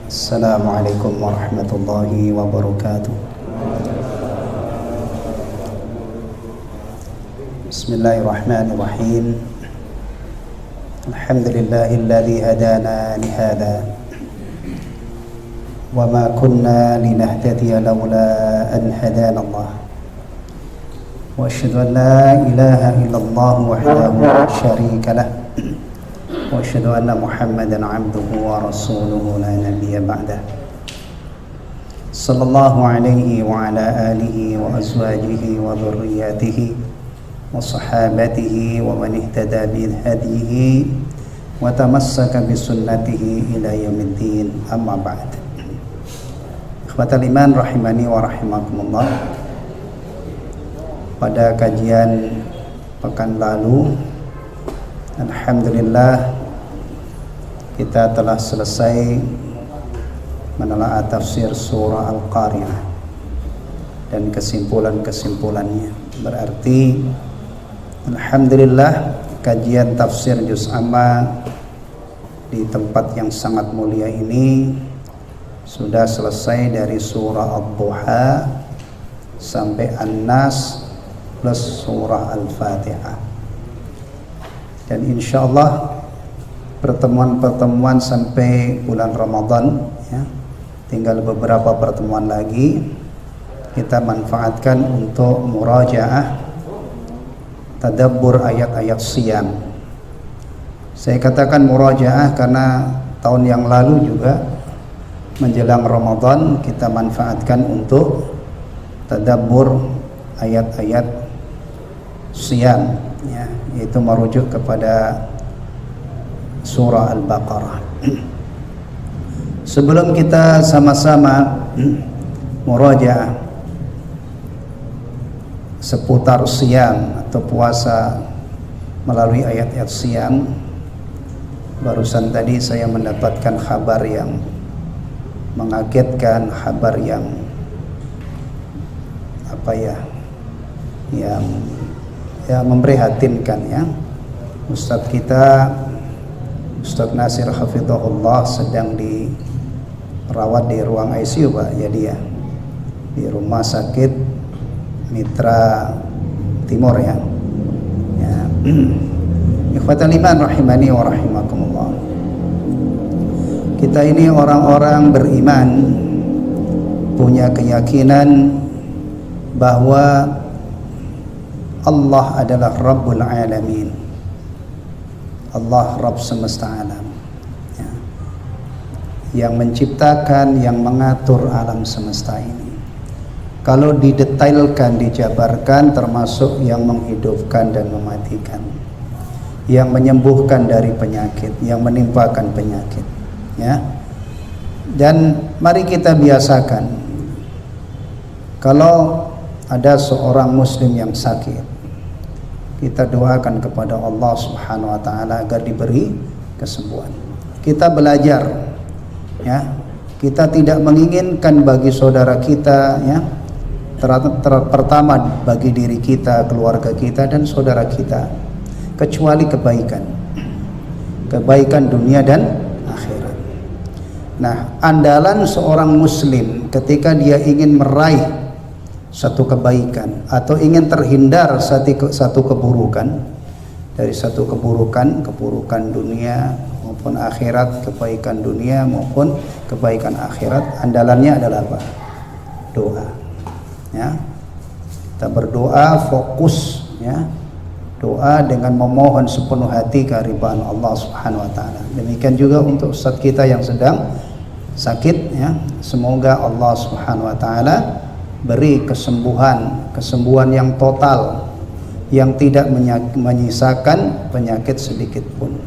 Assalamualaikum warahmatullahi wabarakatuh. Bismillahirrahmanirrahim. Alhamdulillahilladzi hadana lihada wa ma kunna linahtadiya laula an hadana Allah. Wa asyhadu an la ilaha illallah wahdahu la syarika lah. Wa asyhadu anna Muhammadan 'abduhu wa rasuluhu la nabiyya ba'dah. Sallallahu alaihi wa ala alihi wa azwajihi wa dhurriyyatihi wa sahabatihi wa man ihtada bi hadihi wa tamassaka bi sunnatihi ila yaumiddin. Amma ba'd. Ikhwatal iman rahimani wa rahimakumullah. Pada kajian pekan lalu, alhamdulillah kita telah selesai menelaah tafsir surah Al-Qari'ah dan kesimpulan-kesimpulannya. Berarti alhamdulillah kajian tafsir juz amma di tempat yang sangat mulia ini sudah selesai dari surah Ad-Duha sampai An-Nas plus surah Al-Fatihah. Dan insyaallah pertemuan-pertemuan sampai bulan Ramadan ya, tinggal beberapa pertemuan lagi kita manfaatkan untuk murajaah tadabbur ayat-ayat siyam. Saya katakan murajaah karena tahun yang lalu juga menjelang Ramadan kita manfaatkan untuk tadabbur ayat-ayat siyam ya, yaitu merujuk kepada surah Al-Baqarah. Sebelum kita sama-sama murajaah seputar siyam atau puasa melalui ayat-ayat siyam, barusan tadi saya mendapatkan kabar yang mengagetkan, kabar yang yang memprihatinkan ya. Ustadz kita Ustadz Nasir hafizahullah sedang dirawat di ruang ICU Pak, jadi ya di rumah sakit Mitra Timur ya. Ikhwatal iman rahimani wa rahimakumullah. Kita ini orang-orang beriman, punya keyakinan bahwa Allah adalah Rabbul Alamin. Allah Rabb semesta alam ya, yang menciptakan, yang mengatur alam semesta ini. Kalau didetailkan, dijabarkan, termasuk yang menghidupkan dan mematikan, yang menyembuhkan dari penyakit, yang menimpakan penyakit ya. Dan mari kita biasakan, kalau ada seorang muslim yang sakit, kita doakan kepada Allah Subhanahu wa taala agar diberi kesembuhan. Kita belajar ya, kita tidak menginginkan bagi saudara kita ya, pertama bagi diri kita, keluarga kita dan saudara kita, kecuali kebaikan. Kebaikan dunia dan akhirat. Nah, andalan seorang muslim ketika dia ingin meraih satu kebaikan atau ingin terhindar satu keburukan, dari satu keburukan dunia maupun akhirat, kebaikan dunia maupun kebaikan akhirat, andalannya adalah apa? Doa ya. Kita berdoa fokus ya, doa dengan memohon sepenuh hati keridhaan Allah Subhanahu wa taala. Demikian juga untuk ustaz kita yang sedang sakit ya, semoga Allah Subhanahu wa taala beri kesembuhan yang total, yang tidak menyisakan penyakit sedikit pun,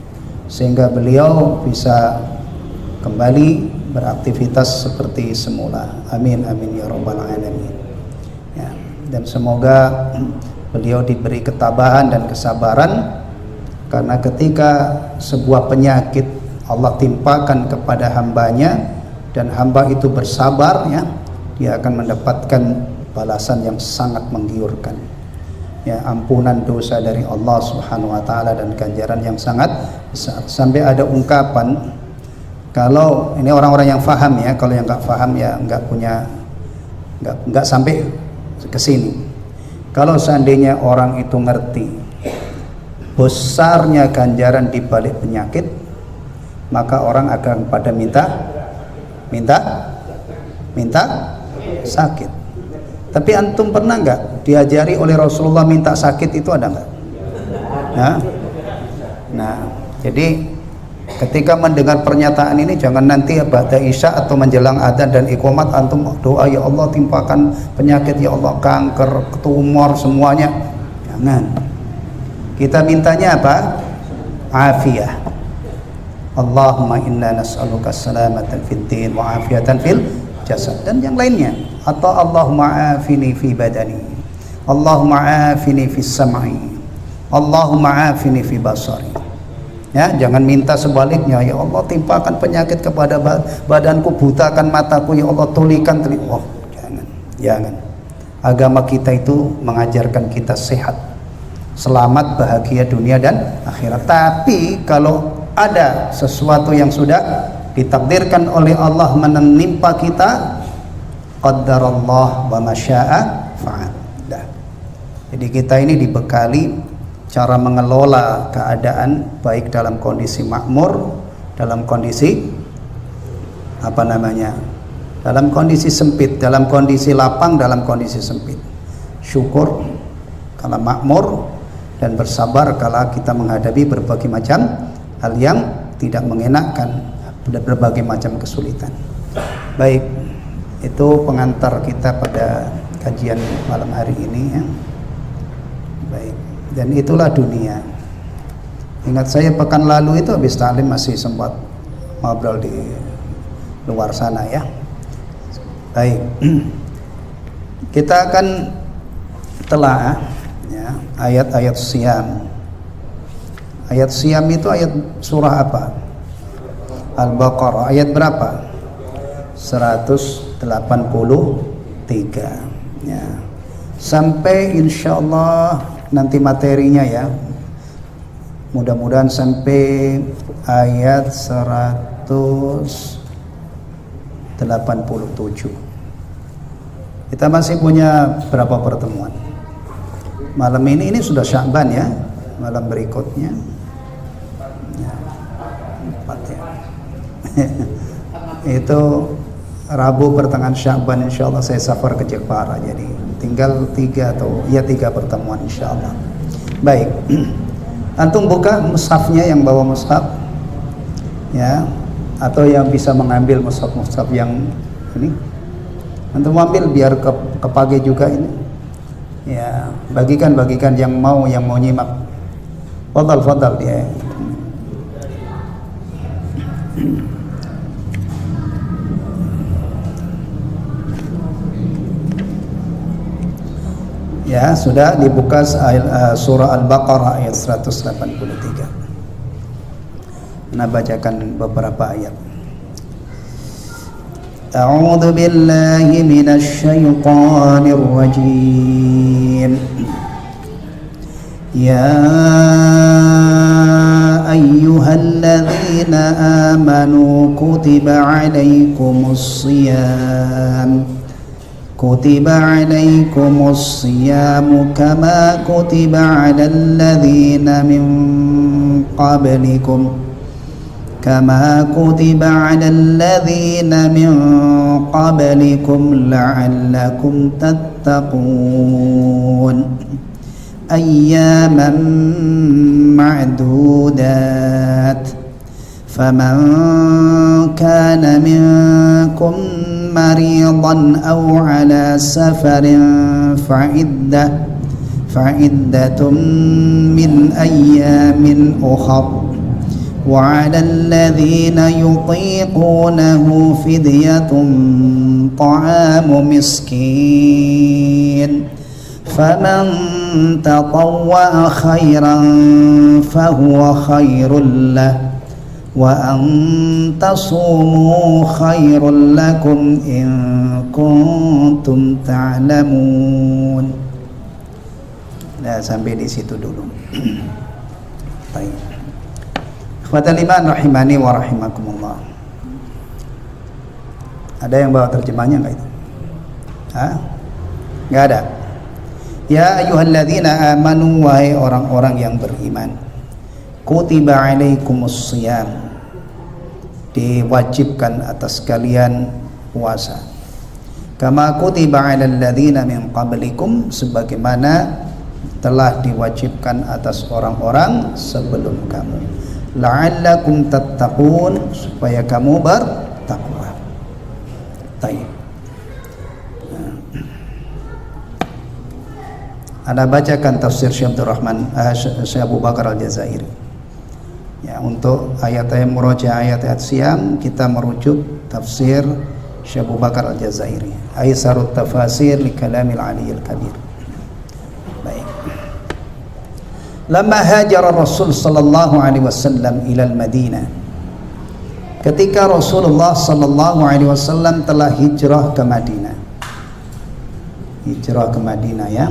sehingga beliau bisa kembali beraktivitas seperti semula. Amin amin ya rabbal alamin ya. Dan semoga beliau diberi ketabahan dan kesabaran, karena ketika sebuah penyakit Allah timpakan kepada hambanya dan hamba itu bersabar ya, dia akan mendapatkan balasan yang sangat menggiurkan ya, ampunan dosa dari Allah Subhanahu wa taala dan ganjaran yang sangat besar. Sampai ada ungkapan Kalau ini orang-orang yang faham ya, kalau yang nggak faham ya nggak sampai ke sini. Kalau seandainya orang itu ngerti besarnya ganjaran di balik penyakit, maka orang akan pada minta sakit. Tapi antum pernah nggak diajari oleh Rasulullah minta sakit itu ada nggak? Nah, jadi ketika mendengar pernyataan ini jangan nanti ba'da isya atau menjelang adzan dan iqamat antum doa, ya Allah timpakan penyakit, ya Allah kanker, tumor semuanya. Jangan. Kita mintanya apa? Afiyah. Allahumma inna nas'aluka salamatan fid din wa afiyatan fil jasad dan yang lainnya. Atau Allahumma afini fi badani, Allahumma afini fi sam'i, Allahumma afini fi basari. Ya, jangan minta sebaliknya, ya Allah timpakan penyakit kepada badanku, butakan mataku, ya Allah tulikan telinga. Oh, jangan. Agama kita itu mengajarkan kita sehat, selamat, bahagia dunia dan akhirat. Tapi kalau ada sesuatu yang sudah ditakdirkan oleh Allah menimpa kita, qaddarallah wa masya'a fa'al. Jadi kita ini dibekali cara mengelola keadaan baik dalam kondisi makmur, dalam kondisi dalam kondisi sempit, dalam kondisi lapang, dalam kondisi sempit. Syukur kala makmur dan bersabar kala kita menghadapi berbagai macam hal yang tidak mengenakkan, berbagai macam kesulitan. Baik, itu pengantar kita pada kajian malam hari ini ya. Baik, dan itulah dunia. Ingat saya pekan lalu itu habis taklim masih sempat ngobrol di luar sana ya. Baik, kita akan telah ya, ayat-ayat Siyam. Ayat Siyam itu ayat surah apa? Al-Baqarah ayat berapa? 183 ya. Sampai insyaallah nanti materinya ya, mudah-mudahan sampai ayat 187. Kita masih punya berapa pertemuan? Malam ini sudah Sya'ban ya, malam berikutnya ya, 4 ya. Itu Rabu pertengahan Sya'ban insyaallah saya safar ke Jepara, jadi tinggal 3 pertemuan insyaallah. Baik. Antum buka mushafnya, yang bawa mushaf ya, atau yang bisa mengambil mushaf yang ini antum ambil biar kepake juga ini ya, bagikan yang mau nyimak. Fadal dia. Ya, sudah dibuka surah Al-Baqarah ayat 183. Nah, bacakan beberapa ayat. A'udzu billahi minasy syaithanir rajim. Ya ayyuhalladzina amanu kutiba 'alaikumus shiyam كتب عليكم الصيام كما كتب على الذين من قبلكم لعلكم تتقون أياما معدودات فمن كان منكم مريضا أو على سفر فعدة من أيام أخر وعلى الذين يطيقونه فدية طعام مسكين فمن تطوع خيرا فهو خير له وأن تصوموا خير لكم إن كنتم تعلمون. Nah, sampai di situ dulu. Baik. Ikhwatal iman rahimani wa rahimakumullah. Ada yang bawa terjemahnya enggak itu? Hah? Enggak ada. Ya ayyuhalladzina amanu, wahai orang-orang yang beriman, kutiba alaikumus shiyam, diwajibkan atas kalian puasa, kama kutiba alal ladzina min qablikum, sebagaimana telah diwajibkan atas orang-orang sebelum kamu, la'allakum tattaqun, supaya kamu bertakwa. Baik. Anda bacakan tafsir Syekh Abu Bakar Al-Jazairi. Ya, untuk ayat-ayat murajaah ayat-ayat siam kita merujuk tafsir Syekh Abu Bakar Al-Jazairi, Aisarut Tafasir li Kalamil Aliyyil Kabir. Baik. Lama hajara Rasul sallallahu alaihi wasallam ila al-Madinah. Ketika Rasulullah sallallahu alaihi wasallam telah hijrah ke Madinah. Hijrah ke Madinah ya.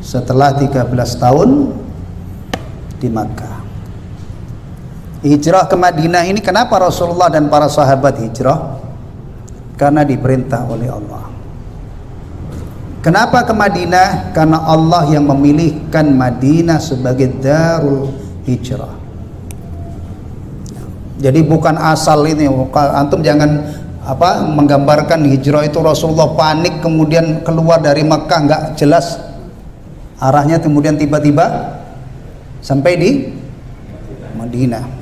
Setelah 13 tahun di Makkah. Hijrah ke Madinah ini kenapa Rasulullah dan para sahabat hijrah? Karena diperintah oleh Allah. Kenapa ke Madinah? Karena Allah yang memilihkan Madinah sebagai darul hijrah. Jadi bukan asal ini, antum jangan menggambarkan hijrah itu Rasulullah panik kemudian keluar dari Makkah, nggak jelas arahnya, kemudian tiba-tiba sampai di Madinah.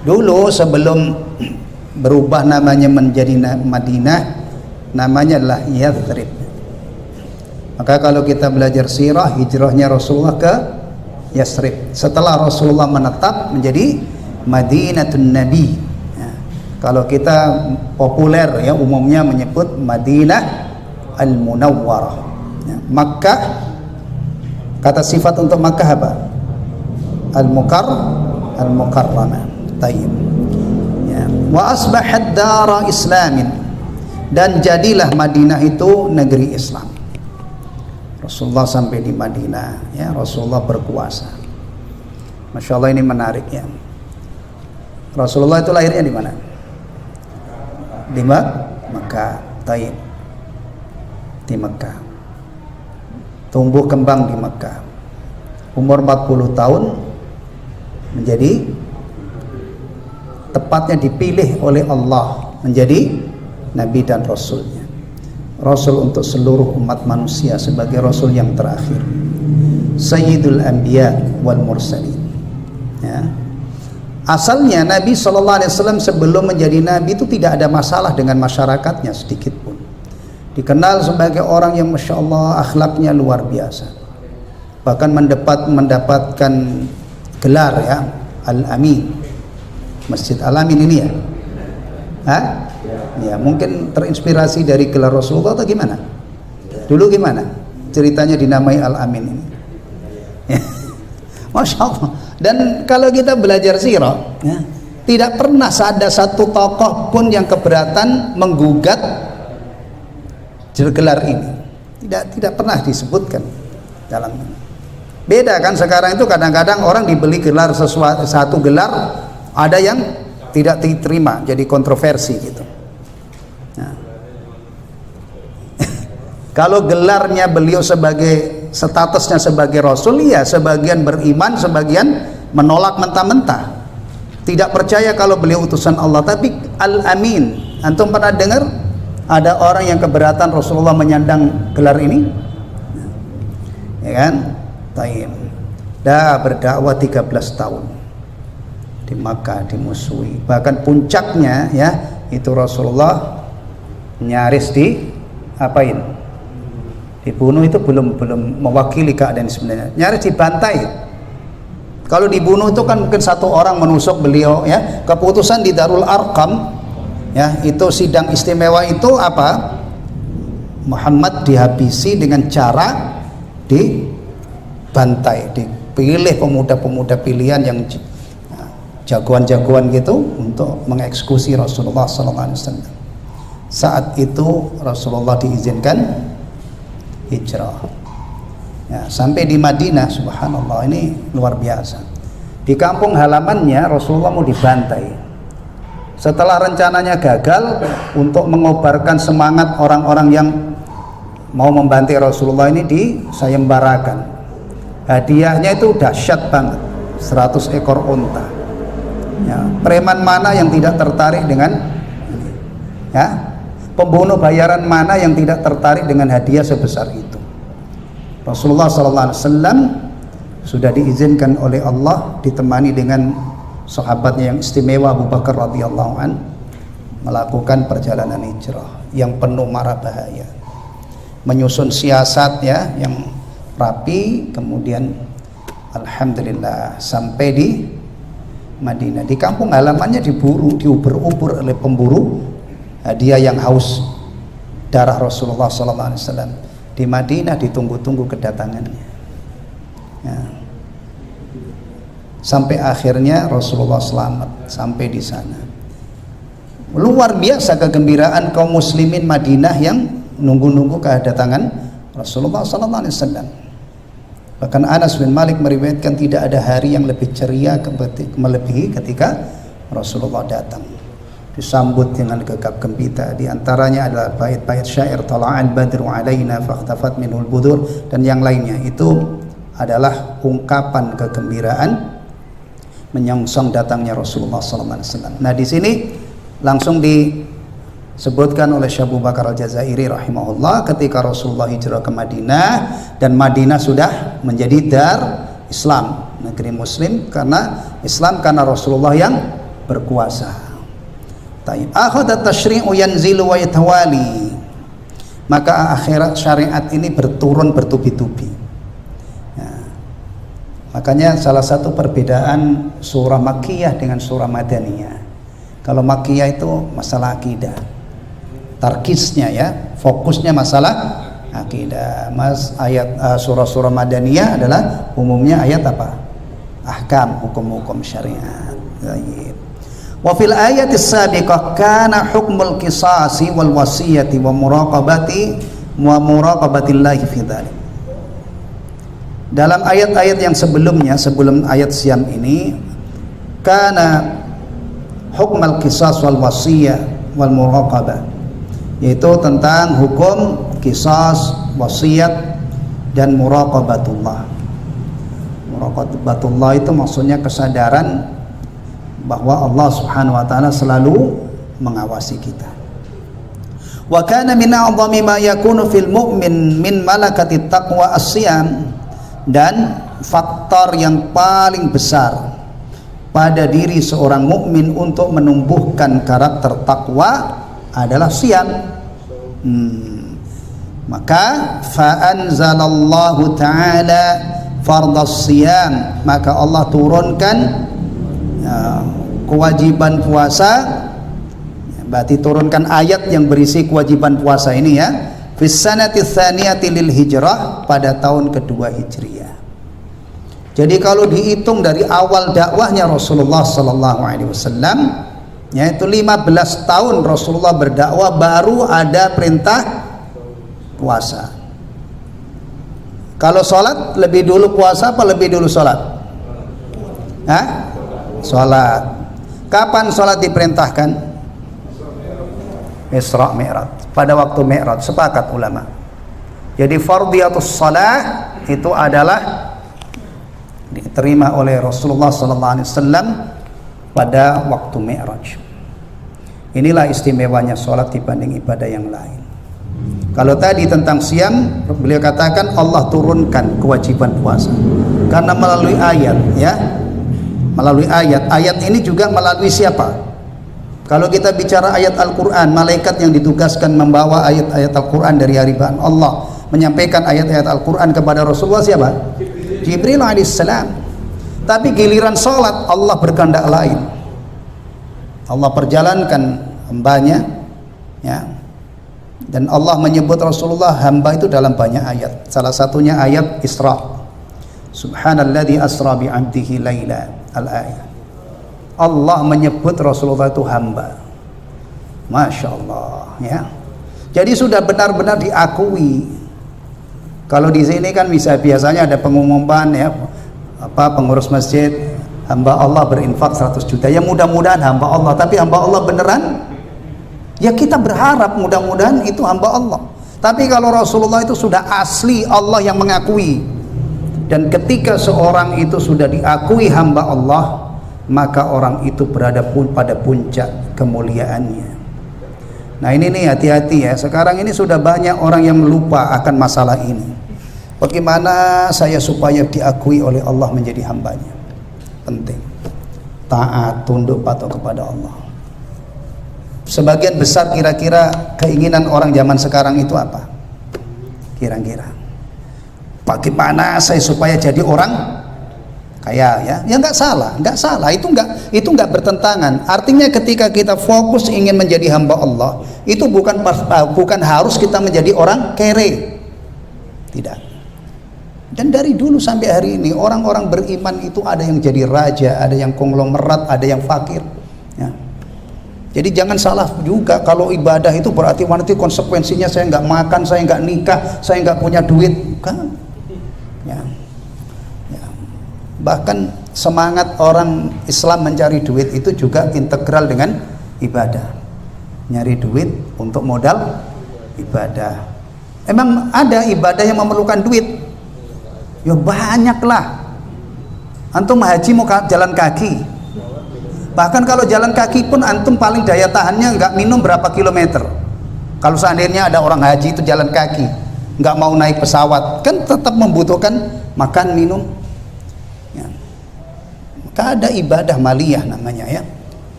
Dulu sebelum berubah namanya menjadi Madinah, namanya adalah Yathrib. Maka kalau kita belajar sirah, hijrahnya Rasulullah ke Yathrib. Setelah Rasulullah menetap menjadi Madinatun Nabi. Ya. Kalau kita populer ya umumnya menyebut Madinah Al-Munawwarah. Ya. Makkah, kata sifat untuk Makkah apa? Al-Mukarramah. Tayyib. Ya. Wa asbahat dara islamin, dan jadilah Madinah itu negeri Islam. Rasulullah sampai di Madinah, ya, Rasulullah berkuasa. Masya Allah, ini menarik ya. Rasulullah itu lahirnya di mana? Di Makkah. Tayyib. Di Makkah. Tumbuh kembang di Makkah. Umur 40 tahun menjadi, tepatnya dipilih oleh Allah menjadi Nabi dan Rasulnya. Rasul untuk seluruh umat manusia, sebagai Rasul yang terakhir, Sayyidul Anbiya wal Mursalin. Ya. Asalnya Nabi SAW sebelum menjadi Nabi itu tidak ada masalah dengan masyarakatnya sedikit pun. Dikenal sebagai orang yang Masya Allah akhlaknya luar biasa. Bahkan mendapatkan gelar ya, Al-Amin. Masjid Al-Amin ini ya. Hah? Ya, mungkin terinspirasi dari gelar Rasulullah atau gimana? Dulu gimana ceritanya dinamai Al-Amin ini? Masya Allah. Dan kalau kita belajar sirah ya, tidak pernah ada satu tokoh pun yang keberatan menggugat gelar ini. Tidak pernah disebutkan dalam ini. Beda kan sekarang itu, kadang-kadang orang dibeli gelar satu gelar, ada yang tidak diterima, jadi kontroversi gitu. Nah. Kalau gelarnya beliau sebagai statusnya sebagai Rasul, ya sebagian beriman, sebagian menolak mentah-mentah, tidak percaya kalau beliau utusan Allah. Tapi Al-Amin, antum pernah dengar ada orang yang keberatan Rasulullah menyandang gelar ini? Ya kan? Tayyib. Dah berdakwah 13 tahun di Makkah, dimusuhi. Bahkan puncaknya ya itu Rasulullah nyaris dibunuh. Itu belum mewakili keadaan sebenarnya, nyaris dibantai. Kalau dibunuh itu kan mungkin satu orang menusuk beliau ya. Keputusan di Darul Arqam ya, itu sidang istimewa itu apa? Muhammad dihabisi dengan cara dibantai, dipilih pemuda-pemuda pilihan yang jagoan-jagoan gitu untuk mengeksekusi Rasulullah SAW. Saat itu Rasulullah diizinkan hijrah ya, sampai di Madinah. Subhanallah, ini luar biasa. Di kampung halamannya Rasulullah mau dibantai Setelah rencananya gagal, untuk mengobarkan semangat orang-orang yang mau membantai Rasulullah ini disayembarakan. Hadiahnya itu dahsyat banget, 100 ekor unta. Ya, preman mana yang tidak tertarik dengan ini? Ya, pembunuh bayaran mana yang tidak tertarik dengan hadiah sebesar itu? Rasulullah SAW sudah diizinkan oleh Allah ditemani dengan sahabatnya yang istimewa Abu Bakar radhiyallahu an melakukan perjalanan hijrah yang penuh mara bahaya, menyusun siasat ya yang rapi, kemudian alhamdulillah sampai di Madinah. Di kampung halamannya diburu, diuber-ubur oleh pemburu hadiah yang haus darah Rasulullah SAW. Di Madinah ditunggu-tunggu kedatangannya ya. Sampai akhirnya Rasulullah selamat sampai di sana. Luar biasa kegembiraan kaum muslimin Madinah yang nunggu-nunggu kedatangan Rasulullah SAW. Bahkan Anas bin Malik meriwayatkan tidak ada hari yang lebih ceria melebihi ketika Rasulullah datang. Disambut dengan gegap gempita. Di antaranya adalah bait-bait syair tala'al badru alaina fakhtafat minhul budur, dan yang lainnya. Itu adalah ungkapan kegembiraan menyongsong datangnya Rasulullah SAW. Nah, di sini langsung disebutkan oleh Syekh Abu Bakar Al-Jazairi rahimahullah, ketika Rasulullah hijrah ke Madinah, dan Madinah sudah menjadi dar Islam, negeri muslim karena Islam, karena Rasulullah yang berkuasa. Taib akhadha tasyri'u yanzilu wa yatawali, maka akhirat syariat ini berturun bertubi-tubi. Makanya salah satu perbedaan surah Makkiyah dengan surah Madaniyah. Kalau Makkiyah itu masalah akidah, tarkisnya ya, fokusnya masalah akidah. Surah-surah Madaniyah adalah umumnya ayat apa? Ahkam, hukum-hukum syariat. Wa fil ayati sabiqah kana hukmul qisasi wal wasiyati wa muraqabatillahi fi dzalik. Dalam ayat-ayat yang sebelumnya, sebelum ayat Syam ini, kana hukmal qisas wal wasiyah wal muraqabah, yaitu tentang hukum qisas, wasiat, dan muraqabatullah. Muraqabatullah itu maksudnya kesadaran bahwa Allah Subhanahu wa taala selalu mengawasi kita. Wa kana min a'dhami ma yakunu fil mu'min min malakati taqwa as-siyam, dan faktor yang paling besar pada diri seorang mukmin untuk menumbuhkan karakter takwa adalah siam. Maka fa anzalallahu ta'ala fardhas siyam, maka Allah turunkan kewajiban puasa. Berarti turunkan ayat yang berisi kewajiban puasa ini ya, fis sanati tsaniyati lil hijrah, pada tahun kedua Hijriah. Jadi kalau dihitung dari awal dakwahnya Rasulullah sallallahu alaihi wasallam, yaitu 15 tahun Rasulullah berdakwah, baru ada perintah puasa. Kalau sholat lebih dulu puasa apa lebih dulu sholat? Hah? Sholat. Kapan sholat diperintahkan? Isra Mi'raj, pada waktu Mi'raj, sepakat ulama. Jadi fardhiyatus shalah itu adalah diterima oleh Rasulullah SAW pada waktu Mi'raj. Inilah istimewanya sholat dibanding ibadah yang lain. Kalau tadi tentang siam, beliau katakan Allah turunkan kewajiban puasa karena melalui ayat ya, melalui ayat. Ayat ini juga melalui siapa? Kalau kita bicara ayat Al-Quran, malaikat yang ditugaskan membawa ayat-ayat Al-Quran dari hariban Allah, menyampaikan ayat-ayat Al-Quran kepada Rasulullah siapa? Jibril alaihissalam. Tapi giliran sholat Allah berkehendak lain. Allah perjalankan hambanya ya. Dan Allah menyebut Rasulullah hamba itu dalam banyak ayat. Salah satunya ayat Isra. Subhanalladzi asra bi 'abdihi laila, al-ayat. Allah menyebut Rasulullah itu hamba. Masya Allah ya. Jadi sudah benar-benar diakui. Kalau di sini kan biasanya ada pengumuman ya, apa pengurus masjid hamba Allah berinfak 100 juta, ya mudah-mudahan hamba Allah, tapi hamba Allah beneran? Ya kita berharap mudah-mudahan itu hamba Allah. Tapi kalau Rasulullah itu sudah asli Allah yang mengakui, dan ketika seorang itu sudah diakui hamba Allah, maka orang itu berada pun pada puncak kemuliaannya. Nah ini nih, hati-hati ya, sekarang ini sudah banyak orang yang lupa akan masalah ini. Bagaimana saya supaya diakui oleh Allah menjadi hambanya? Penting, taat, tunduk patuh kepada Allah. Sebagian besar kira-kira keinginan orang zaman sekarang itu apa? Kira-kira bagaimana saya supaya jadi orang kaya, ya? Ya nggak salah, nggak salah, itu nggak bertentangan. Artinya ketika kita fokus ingin menjadi hamba Allah, itu bukan harus kita menjadi orang kere, tidak. Dan dari dulu sampai hari ini orang-orang beriman itu ada yang jadi raja, ada yang konglomerat, ada yang fakir, ya. Jadi jangan salah juga kalau ibadah itu berarti nanti konsekuensinya saya nggak makan, saya nggak nikah, saya nggak punya duit, kan? Ya. Ya. Bahkan semangat orang Islam mencari duit itu juga integral dengan ibadah. Nyari duit untuk modal ibadah. Emang ada ibadah yang memerlukan duit? Ya banyaklah. Antum haji mau jalan kaki. Bahkan kalau jalan kaki pun antum paling daya tahannya nggak minum berapa kilometer. Kalau seandainya ada orang haji itu jalan kaki, nggak mau naik pesawat, kan tetap membutuhkan makan minum, ya. Maka ada ibadah maliyah namanya, ya.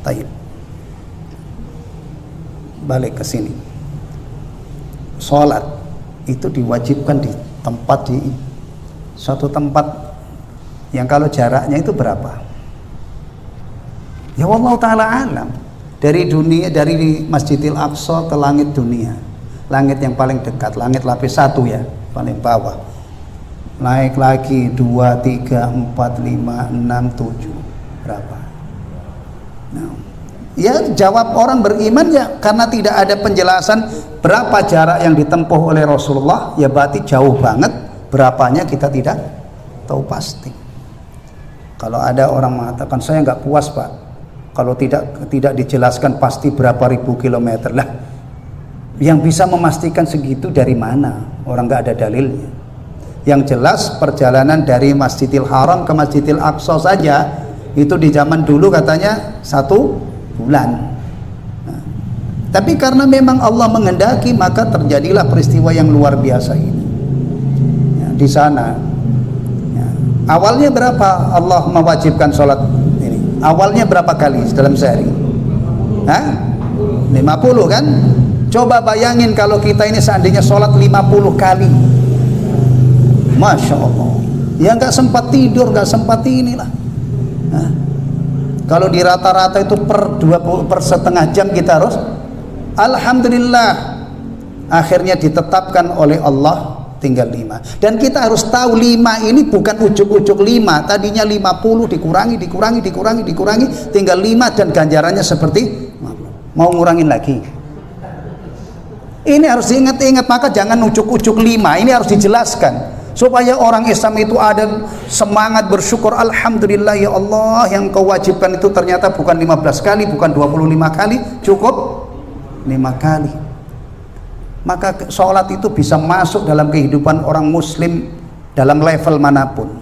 Taib. Balik ke sini. Sholat itu diwajibkan di suatu tempat yang kalau jaraknya itu berapa? Ya wallahu ta'ala alam. Dari dunia, dari Masjidil Aqsa ke langit dunia, langit yang paling dekat, langit lapis 1 ya, paling bawah, naik lagi 2, 3, 4, 5, 6, 7, berapa? Nah, ya jawab orang beriman ya, karena tidak ada penjelasan berapa jarak yang ditempuh oleh Rasulullah, ya berarti jauh banget. Berapanya kita tidak tahu pasti. Kalau ada orang mengatakan saya nggak puas Pak kalau tidak dijelaskan pasti berapa ribu kilometer, lah yang bisa memastikan segitu dari mana? Orang nggak ada dalilnya. Yang jelas perjalanan dari Masjidil Haram ke Masjidil Aqsa saja itu di zaman dulu katanya 1 bulan. Nah, tapi karena memang Allah menghendaki, maka terjadilah peristiwa yang luar biasa ini, ya, di sana, ya. Awalnya berapa Allah mewajibkan sholat? Awalnya berapa kali dalam sehari? 50 kan? Coba bayangin kalau kita ini seandainya sholat 50 kali, Masya Allah, ya nggak sempat tidur, nggak sempat inilah. Kalau di rata-rata itu per setengah jam kita harus, alhamdulillah akhirnya ditetapkan oleh Allah tinggal 5. Dan kita harus tahu 5 ini bukan ujuk-ujuk 5. Tadinya 50 dikurangi, tinggal 5 dan ganjarannya seperti mau ngurangin lagi. Ini harus diingat-ingat, maka jangan ujuk-ujuk 5. Ini harus dijelaskan supaya orang Islam itu ada semangat bersyukur, alhamdulillah ya Allah yang kau wajibkan itu ternyata bukan 15 kali, bukan 25 kali, cukup 5 kali. Maka sholat itu bisa masuk dalam kehidupan orang muslim dalam level manapun.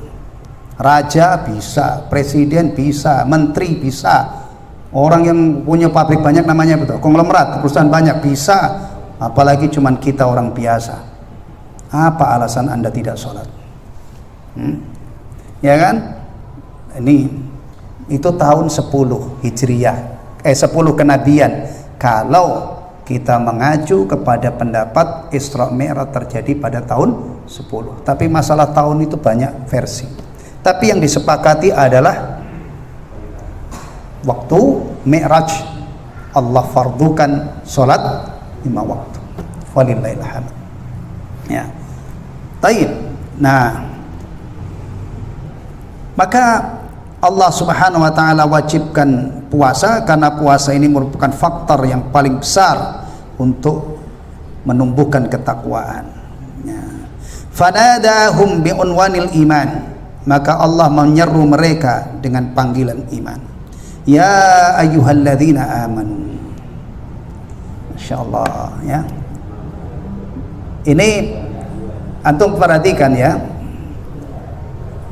Raja bisa, presiden bisa, menteri bisa, orang yang punya pabrik banyak namanya betul, konglomerat, perusahaan banyak bisa, apalagi cuman kita orang biasa. Apa alasan Anda tidak sholat? Ya kan? Ini itu tahun 10 Hijriyah, 10 kenabian. Kalau kita mengacu kepada pendapat Isra Mi'raj terjadi pada tahun 10. Tapi masalah tahun itu banyak versi. Tapi yang disepakati adalah waktu Mi'raj Allah fardukan sholat 5 waktu. Walillahil hamd. Ya. Taib. Nah, maka Allah Subhanahu wa taala wajibkan puasa karena puasa ini merupakan faktor yang paling besar untuk menumbuhkan ketakwaan. Ya. Fanadahum bi'unwanil iman. maka Allah menyeru mereka dengan panggilan iman. Ya ayyuhalladzina amanu. Masyaallah ya. Ini antum perhatikan ya.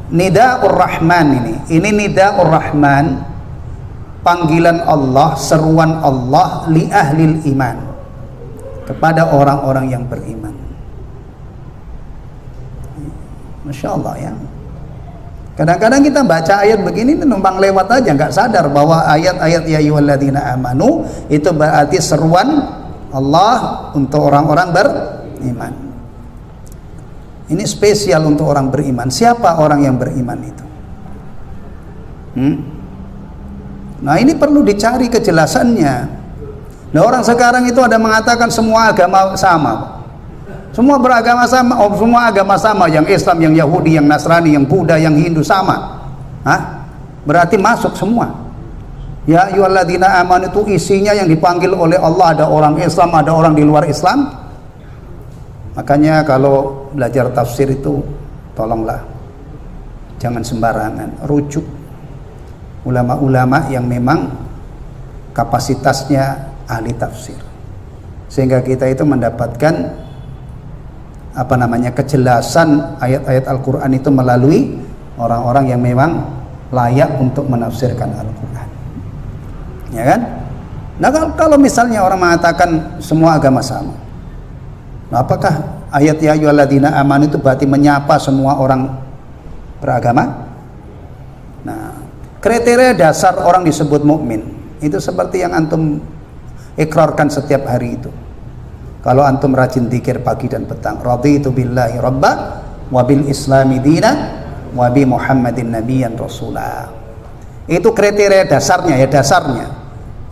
Nidaur Rahman ini Nidaur Rahman, panggilan Allah, seruan Allah li ahlil iman, kepada orang-orang yang beriman. Masya Allah ya. Kadang-kadang kita baca ayat begini numpang lewat aja, nggak sadar bahwa ayat-ayat ya ayyuhalladzina amanu itu berarti seruan Allah untuk orang-orang beriman. Ini spesial untuk orang beriman. Siapa orang yang beriman itu? Nah ini perlu dicari kejelasannya. Nah orang sekarang itu ada mengatakan semua agama sama, semua beragama sama, semua agama sama, yang Islam, yang Yahudi, yang Nasrani, yang Buddha, yang Hindu sama. Hah? Berarti masuk semua. Ya ayyuhalladzina amanu itu isinya yang dipanggil oleh Allah, ada orang Islam, ada orang di luar Islam. Makanya kalau belajar tafsir itu tolonglah jangan sembarangan, rujuk ulama-ulama yang memang kapasitasnya ahli tafsir, sehingga kita itu mendapatkan kejelasan ayat-ayat Al-Quran itu melalui orang-orang yang memang layak untuk menafsirkan Al-Quran, ya kan? Nah kalau misalnya orang mengatakan semua agama sama, nah, apakah ayat ya ayyuhalladzina amanu itu berarti menyapa semua orang beragama? Nah, kriteria dasar orang disebut mukmin itu seperti yang antum ikrarkan setiap hari itu. Kalau antum rajin zikir pagi dan petang, raditu billahi rabba wa bil islami dina wa bi Muhammadin nabiyyan rasulah. Itu kriteria dasarnya ya, dasarnya.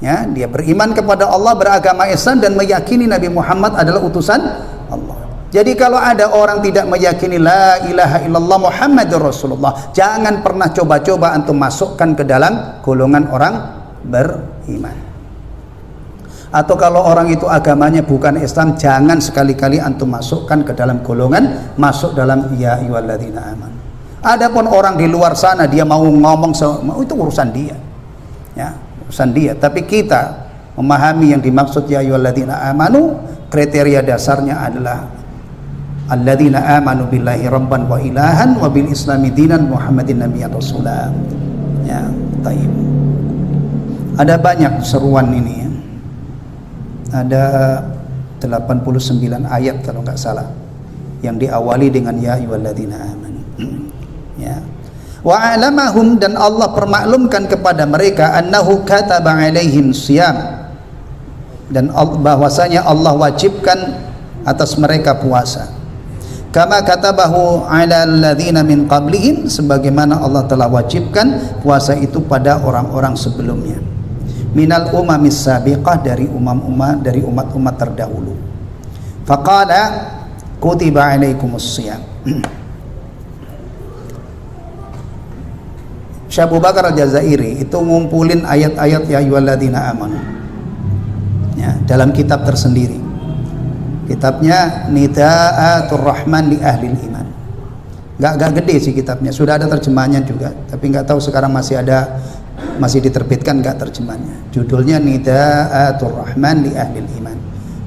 Ya, dia beriman kepada Allah, beragama Islam dan meyakini Nabi Muhammad adalah utusan Allah. Jadi kalau ada orang tidak meyakini la ilaha illallah Muhammadur Rasulullah, jangan pernah coba-coba antum masukkan ke dalam golongan orang beriman. Atau kalau orang itu agamanya bukan Islam, jangan sekali-kali antum masukkan ke dalam golongan masuk dalam ya ayyuhalladzina amanu. Adapun orang di luar sana dia mau ngomong itu urusan dia. Ya, urusan dia. Tapi kita memahami yang dimaksud ya ayyuhalladzina amanu, kriteria dasarnya adalah alladzina amanu billahi rabban wa ilahan wa bil islami dinan Muhammadin nabiyyan rasulah. Ya, taib. Ada banyak seruan ini ya. Ada 89 ayat kalau nggak salah yang diawali dengan ya ayyuhalladzina amanu. Ya. Wa alamahum, dan Allah permaklumkan kepada mereka annahu kataba alaihim siyam, dan bahwasanya Allah wajibkan atas mereka puasa. Kama katabahu ala alladzina min qablihim, sebagaimana Allah telah wajibkan puasa itu pada orang-orang sebelumnya. Minal umamis sabiqah, dari umat-umat terdahulu. Faqala kutiba alaikumus siyam. Syekh Abu Bakar Al-Jazairi itu ngumpulin ayat-ayat ya ayyuhalladzina amanu ya, dalam kitab tersendiri. Kitabnya Nidaatur Rahman li Ahlil Iman. Gak gede sih kitabnya, sudah ada terjemahannya juga, tapi nggak tahu sekarang masih diterbitkan nggak terjemahannya. Judulnya Nidaatur Rahman li Ahlil Iman,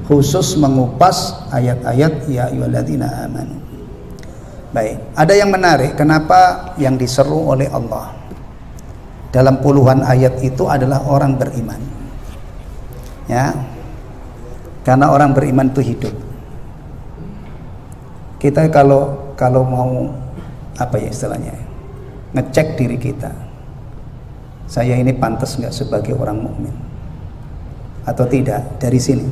khusus mengupas ayat-ayat ya ayyuhalladzina amanu. Baik, ada yang menarik, kenapa yang diseru oleh Allah dalam puluhan ayat itu adalah orang beriman. Ya. Karena orang beriman itu hidup. Kita kalau mau istilahnya, ngecek diri kita, saya ini pantas nggak sebagai orang mukmin atau tidak, dari sini.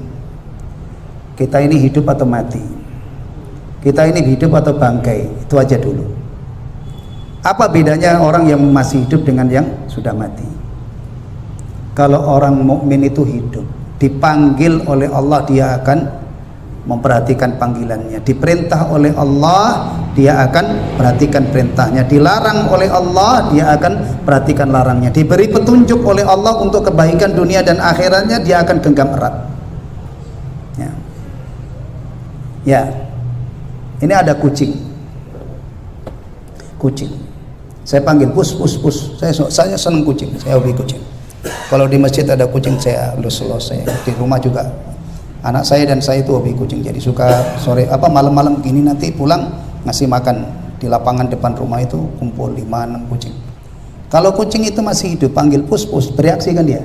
Kita ini hidup atau mati, kita ini hidup atau bangkai, itu aja dulu. Apa bedanya orang yang masih hidup dengan yang sudah mati? Kalau orang mukmin itu hidup, dipanggil oleh Allah, dia akan memperhatikan panggilannya. Diperintah oleh Allah, dia akan perhatikan perintahnya. Dilarang oleh Allah, dia akan perhatikan larangnya. Diberi petunjuk oleh Allah untuk kebaikan dunia dan akhiratnya, dia akan genggam erat. Ya, ini ada kucing. Saya panggil, pus. Saya senang kucing, saya hobi kucing. Kalau di masjid ada kucing saya selesai. Di rumah juga anak saya dan saya itu hobi kucing. Jadi suka sore malam-malam gini nanti pulang ngasih makan di lapangan depan rumah itu kumpul 5-6 kucing. Kalau kucing itu masih hidup, panggil pus, bereaksi kan dia?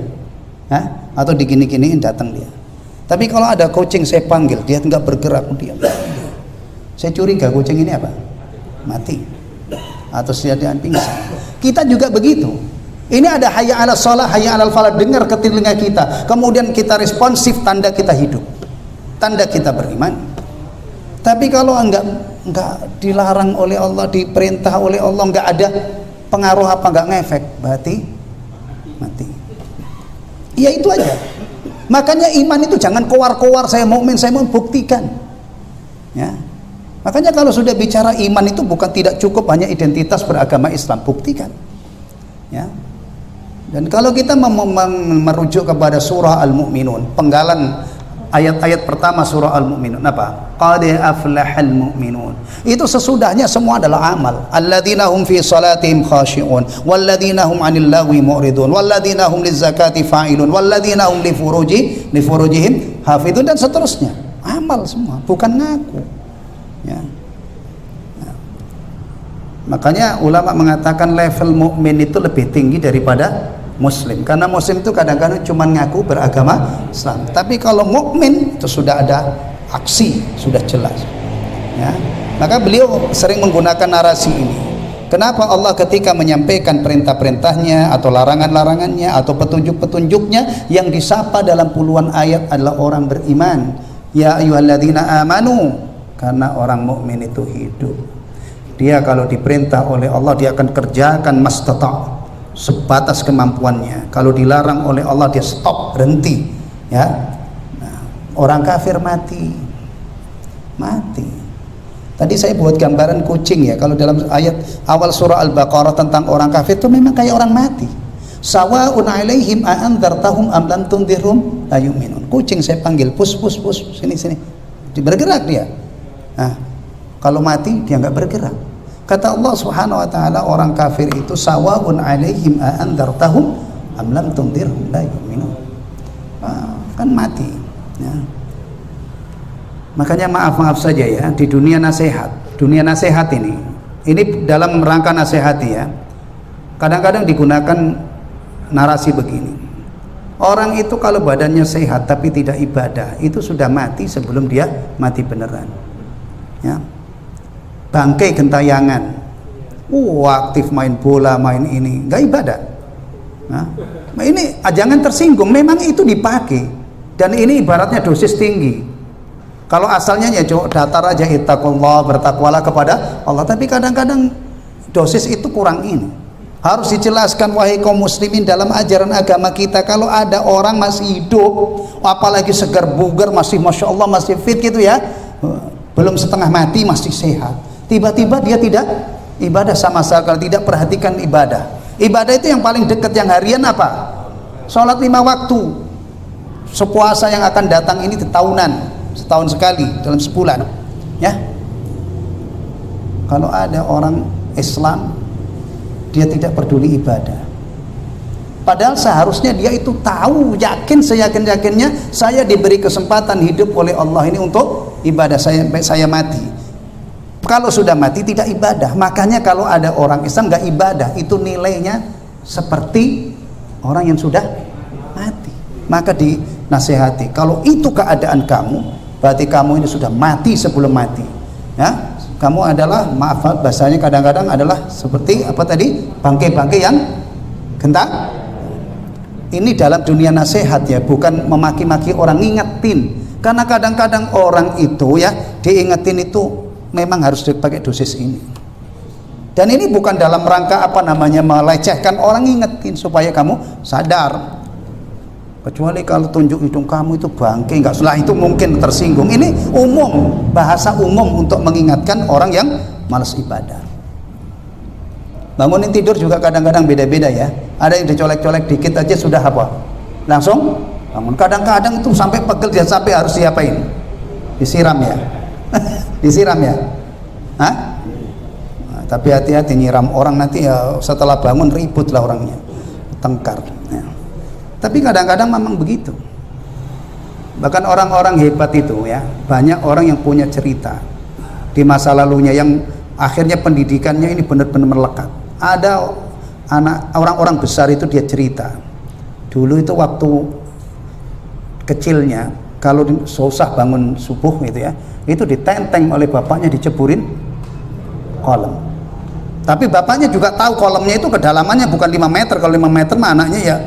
Hah? Atau digini-giniin datang dia. Tapi kalau ada kucing saya panggil, dia nggak bergerak, diam. Saya curiga kucing ini apa? Mati. Atau sedang pingsan. Kita juga begitu. Ini ada hayya 'alas shalah, hayya 'alal falah, dengar ke telinga kita. Kemudian kita responsif, tanda kita hidup. Tanda kita beriman. Tapi kalau enggak dilarang oleh Allah, diperintah oleh Allah, enggak ada pengaruh apa, enggak ngefek, berarti mati. Ya itu aja. Makanya iman itu jangan kowar-kowar, saya mukmin, buktikan. Ya. Makanya kalau sudah bicara iman itu bukan tidak cukup hanya identitas beragama Islam, buktikan. Ya. Dan kalau kita merujuk kepada surah Al-Mu'minun, penggalan ayat-ayat pertama surah Al-Mu'minun apa? Qad aflahal mu'minun. Itu sesudahnya semua adalah amal. Alladzina hum fi salatihim khashi'un, walladzina hum 'anil lagwi mu'ridun, walladzina hum lizakati fa'ilun, walladzina hum li furujihim hafidun, dan seterusnya. Amal semua, bukan ngaku. Ya. Nah. Makanya ulama mengatakan level mukmin itu lebih tinggi daripada muslim, karena muslim itu kadang-kadang cuma ngaku beragama Islam, tapi kalau mukmin itu sudah ada aksi, sudah jelas. Ya. Maka beliau sering menggunakan narasi ini. Kenapa Allah ketika menyampaikan perintah-perintahnya atau larangan-larangannya atau petunjuk-petunjuknya yang disapa dalam puluhan ayat adalah orang beriman. Ya ayyuhalladzina amanu, karena orang mukmin itu hidup. Dia kalau diperintah oleh Allah dia akan kerjakan mastata', sebatas kemampuannya. Kalau dilarang oleh Allah dia stop, berhenti. Ya. Nah, orang kafir mati. Tadi saya buat gambaran kucing ya. Kalau dalam ayat awal surah Al-Baqarah tentang orang kafir itu memang kayak orang mati. Sawa'un 'alaihim a anzartahum am lam tundirhum la yu'minun. Kucing saya panggil, pus, sini. Bergerak dia. Nah, kalau mati dia nggak bergerak. Kata Allah Subhanahu wa taala, orang kafir itu sawa'un 'alaihim a anzartahum am lam tundirhum la yu'minun. Kan mati. Ya. Makanya maaf saja ya, di dunia nasihat ini dalam rangka nasihati ya. Kadang-kadang digunakan narasi begini. Orang itu kalau badannya sehat tapi tidak ibadah, itu sudah mati sebelum dia mati beneran. Ya. Bangkai gentayangan, aktif main bola, main ini, nggak ibadah. Nah, ini jangan tersinggung, memang itu dipakai, dan ini ibaratnya dosis tinggi. Kalau asalnya ya datar aja, ittaqullah, bertakwalah kepada Allah, tapi kadang-kadang dosis itu kurang ini. Harus dijelaskan, wahai kaum muslimin, dalam ajaran agama kita kalau ada orang masih hidup, apalagi segar bugar, masih masya Allah, masih fit gitu ya, belum setengah mati, masih sehat, tiba-tiba dia tidak ibadah sama sekali, tidak perhatikan ibadah. Ibadah itu yang paling dekat, yang harian apa? Sholat 5 waktu. Sepuasa yang akan datang ini tahunan, setahun sekali dalam sebulan. Ya. Kalau ada orang Islam dia tidak peduli ibadah, padahal seharusnya dia itu tahu, yakin, seyakin-yakinnya saya diberi kesempatan hidup oleh Allah ini untuk ibadah, saya mati. Kalau sudah mati tidak ibadah. Makanya kalau ada orang Islam nggak ibadah, itu nilainya seperti orang yang sudah mati. Maka dinasihati, kalau itu keadaan kamu, berarti kamu ini sudah mati sebelum mati. Ya, kamu adalah, maaf bahasanya kadang-kadang adalah seperti apa tadi, bangkai-bangkai yang gentang. Ini dalam dunia nasihat ya, bukan memaki-maki orang, ngingetin. Karena kadang-kadang orang itu ya diingetin itu memang harus dipakai dosis ini. Dan ini bukan dalam rangka apa namanya melecehkan orang, ngingetin supaya kamu sadar. Kecuali kalau tunjuk hidung kamu itu bangke, enggak, setelah itu mungkin tersinggung. Ini umum, bahasa umum untuk mengingatkan orang yang malas ibadah. Bangunin tidur juga kadang-kadang beda-beda ya. Ada yang dicolek-colek dikit aja sudah apa? Langsung bangun. Kadang-kadang itu sampai pegel, dia sampai harus diapain? Disiram ya. Disiram ya. Hah? Nah, Tapi hati-hati nyiram orang, nanti ya setelah bangun ribut lah orangnya, tengkar ya. Tapi kadang-kadang memang begitu. Bahkan orang-orang hebat itu ya, banyak orang yang punya cerita di masa lalunya yang akhirnya pendidikannya ini benar-benar melekat. Ada anak orang-orang besar itu dia cerita, dulu itu waktu kecilnya kalau susah bangun subuh gitu ya, itu ditenteng oleh bapaknya, diceburin kolam. Tapi bapaknya juga tahu kolamnya itu kedalamannya bukan 5 meter. Kalau 5 meter mah anaknya ya,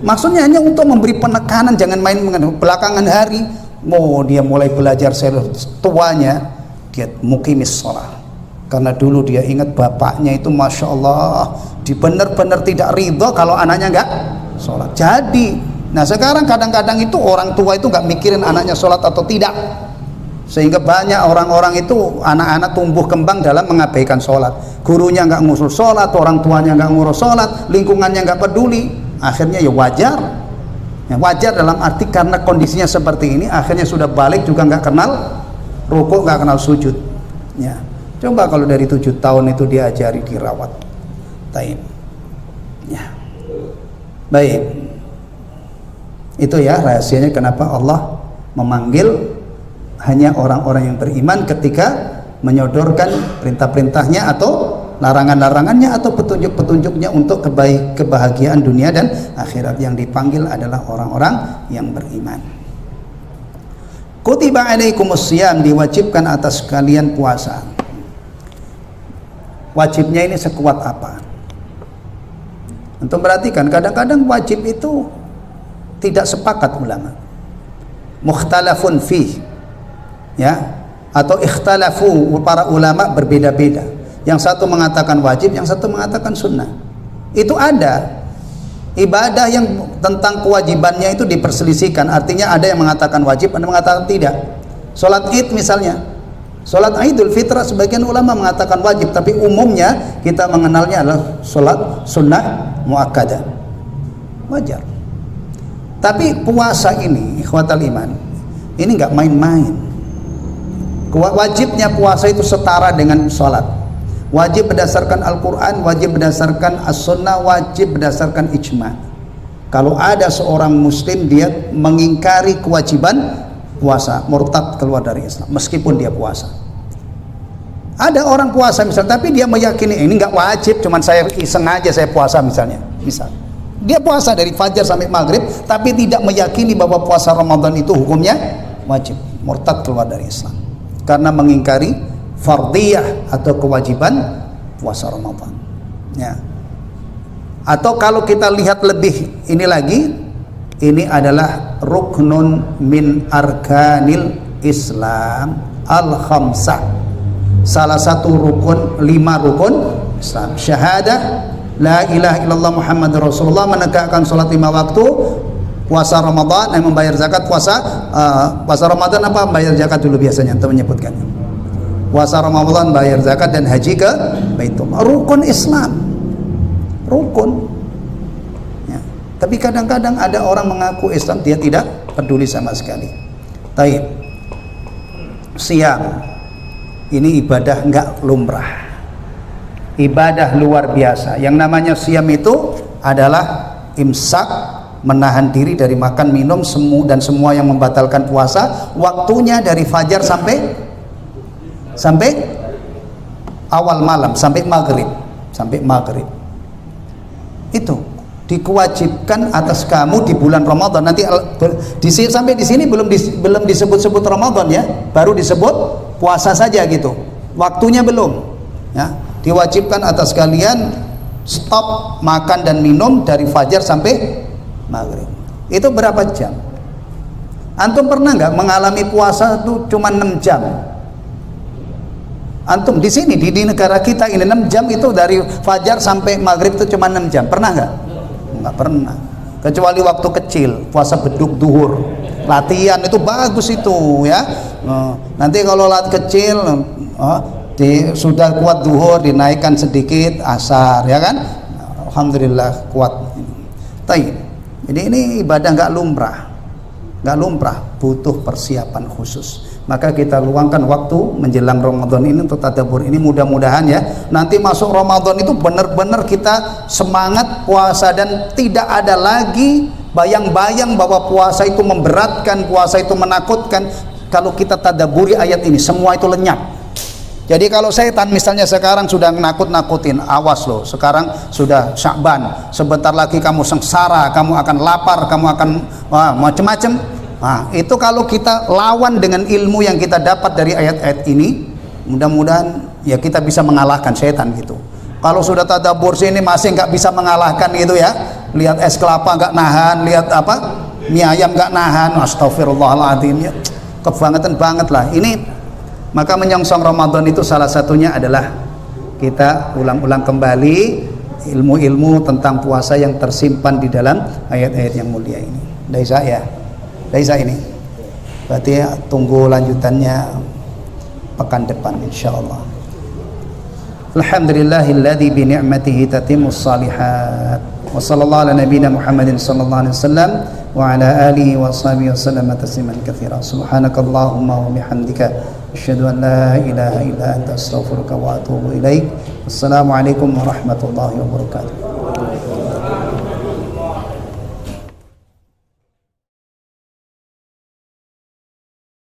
maksudnya hanya untuk memberi penekanan, jangan main. Belakangan hari dia mulai belajar tuanya, dia muqimis shalah, karena dulu dia ingat bapaknya itu masya Allah benar-benar tidak ridho kalau anaknya enggak sholat. Jadi nah sekarang kadang-kadang itu orang tua itu enggak mikirin anaknya sholat atau tidak, sehingga banyak orang-orang itu anak-anak tumbuh kembang dalam mengabaikan sholat. Gurunya nggak ngurus sholat, orang tuanya nggak ngurus sholat, lingkungannya nggak peduli. Akhirnya ya wajar dalam arti karena kondisinya seperti ini, akhirnya sudah balik juga nggak kenal rukuk, nggak kenal sujud ya. Coba kalau dari 7 tahun itu diajari, dirawat. Taib ya. Baik, itu ya rahasianya kenapa Allah memanggil hanya orang-orang yang beriman ketika menyodorkan perintah-perintahnya atau larangan-larangannya atau petunjuk-petunjuknya untuk kebahagiaan dunia dan akhirat. Yang dipanggil adalah orang-orang yang beriman. Kutiba alaikumus syiyam, diwajibkan atas kalian puasa. Wajibnya ini sekuat apa? Untuk perhatikan, kadang-kadang wajib itu tidak sepakat ulama. Mukhtalafun fih ya, atau ikhtalafu, para ulama berbeda-beda. Yang satu mengatakan wajib, yang satu mengatakan sunnah. Itu ada ibadah yang tentang kewajibannya itu diperselisihkan. Artinya ada yang mengatakan wajib, ada yang mengatakan tidak. Sholat id misalnya, sholat idul fitrah sebagian ulama mengatakan wajib, tapi umumnya kita mengenalnya adalah sholat sunnah muakkadah, wajar. Tapi puasa ini ikhwatal iman, ini nggak main-main. Wajibnya puasa itu setara dengan sholat. Wajib berdasarkan Al-Quran, wajib berdasarkan As-Sunnah, wajib berdasarkan ijma. Kalau ada seorang muslim dia mengingkari kewajiban puasa, murtad, keluar dari Islam meskipun dia puasa. Ada orang puasa misalnya, tapi dia meyakini ini nggak wajib, cuman saya iseng aja saya puasa misalnya. Misal dia puasa dari fajar sampai maghrib, tapi tidak meyakini bahwa puasa Ramadan itu hukumnya wajib, murtad, keluar dari Islam karena mengingkari fardiyah atau kewajiban puasa Ramadan ya. Atau kalau kita lihat lebih ini lagi, ini adalah ruknun min arkanil Islam al-khamsah, salah satu rukun 5 rukun Islam. Syahadah la ilaha illallah Muhammadur Rasulullah, menegakkan sholat 5 waktu, puasa Ramadan, membayar zakat. Puasa Ramadan apa? Bayar zakat dulu biasanya untuk menyebutkannya. Puasa Ramadan, bayar zakat, dan haji ke Baitullah. Rukun Islam, rukun ya. Tapi kadang-kadang ada orang mengaku Islam, dia tidak peduli sama sekali. Taib. Siam ini ibadah enggak lumrah, ibadah luar biasa. Yang namanya siam itu adalah imsak, menahan diri dari makan, minum, dan semua yang membatalkan puasa. Waktunya dari fajar sampai awal malam, sampai maghrib. Itu dikewajibkan atas kamu di bulan Ramadan. Nanti sampai di sini belum disebut-sebut Ramadan ya, baru disebut puasa saja gitu. Waktunya belum ya. Diwajibkan atas kalian stop makan dan minum dari fajar sampai maghrib. Itu berapa jam? Antum pernah nggak mengalami puasa itu cuma 6 jam? Antum di sini di negara kita ini 6 jam itu dari fajar sampai maghrib itu cuma 6 jam. Pernah nggak? Nggak pernah. Kecuali waktu kecil puasa beduk duhur, latihan itu bagus itu ya. Nanti kalau kecil sudah kuat duhur, dinaikkan sedikit asar ya kan. Alhamdulillah kuat. Taib. Jadi ini ibadah nggak lumrah, butuh persiapan khusus. Maka kita luangkan waktu menjelang Ramadan ini untuk tadabbur ini. Mudah-mudahan ya nanti masuk Ramadan itu benar-benar kita semangat puasa dan tidak ada lagi bayang-bayang bahwa puasa itu memberatkan, puasa itu menakutkan. Kalau kita tadabburi ayat ini, semua itu lenyap. Jadi kalau setan misalnya sekarang sudah nakut-nakutin, awas loh, sekarang sudah Sya'ban, sebentar lagi kamu sengsara, kamu akan lapar, kamu akan macam-macam. Nah, itu kalau kita lawan dengan ilmu yang kita dapat dari ayat-ayat ini, mudah-mudahan ya kita bisa mengalahkan setan gitu. Kalau sudah tadabbur sini masih nggak bisa mengalahkan itu ya, lihat es kelapa nggak nahan, lihat apa mie ayam nggak nahan, astagfirullahaladzim ya, kebangetan banget lah ini. Maka menyongsong Ramadan itu salah satunya adalah kita ulang-ulang kembali ilmu-ilmu tentang puasa yang tersimpan di dalam ayat-ayat yang mulia ini. Daisa ya, Daisa ini. Berarti ya, tunggu lanjutannya pekan depan insyaallah. Alhamdulillahilladzi bi ni'matihi tatimmus shalihat. Wa sallallahu ala nabiyyina Muhammadin sallallahu alaihi wasallam wa ala alihi wa sahbihi wasallam tasliman katsira. Subhanakallahumma wa bihamdika asyhadu an la ilaha illa anta astaghfiruka wa atubu ilaik. Wassalamualaikum warahmatullahi wabarakatuh.